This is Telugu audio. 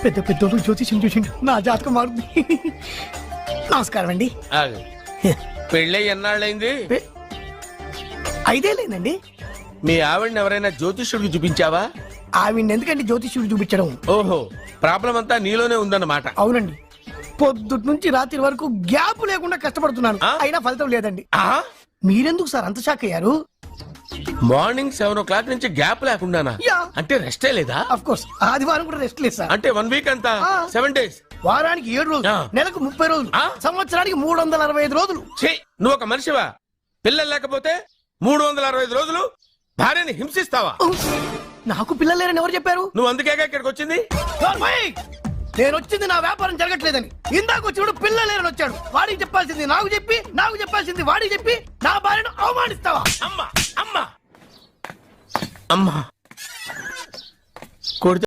పెద్ద పెద్దోళ్ళు జ్యోతిష్యం చూసిండు, నా జాతకం మారుంది. నమస్కారం అండి. పెళ్ళై ఎన్నాళ్ళైంది? 5 ఏళ్ళైందండి. మీ ఆవిడని ఎవరైనా జ్యోతిష్యుడికి చూపించావా? ఆవిడ ఎందుకండి జ్యోతిష్యుడు చూపించడం? ఓహో, ప్రాబ్లం అంతా నీలోనే ఉందన్నమాట. అవునండి, పొద్దుటి నుంచి రాత్రి వరకు గ్యాప్ లేకుండా కష్టపడుతున్నాను, అయినా ఫలితం లేదండి. మీరెందుకు సార్ అంత షాక్ అయ్యారు? మార్నింగ్ 7 o'clock నుంచి గ్యాప్ లేకుండానా? అంటే రెస్టే లేదా? ఆఫ్ కోర్స్, ఆదివారం కూడా రెస్ట్ లేదు సార్. అంటే 1 వీక్ అంతా 7 days, వారానికి 7 రోజులు, నెలకు 30 రోజులు, సంవత్సరానికి 365 రోజులు. నువ్వు ఒక మనిషివా? పిల్లలు లేకపోతే 365 రోజులు భార్యని హింసిస్తావా? నాకు పిల్లలు లేరని ఎవరు చెప్పారు? నువ్వు అందుకేగా ఇక్కడికి వచ్చింది. నేను వచ్చింది నా వ్యాపారం జరగట్లేదని. ఇందాక వచ్చినప్పుడు పిల్లలు లేరని వచ్చాడు. వాడికి చెప్పాల్సింది నాకు చెప్పి, నాకు చెప్పాల్సింది వాడికి చెప్పి నా భార్యను అవమానిస్తావా? అమ్మా అమ్మా అమ్మా కొడితే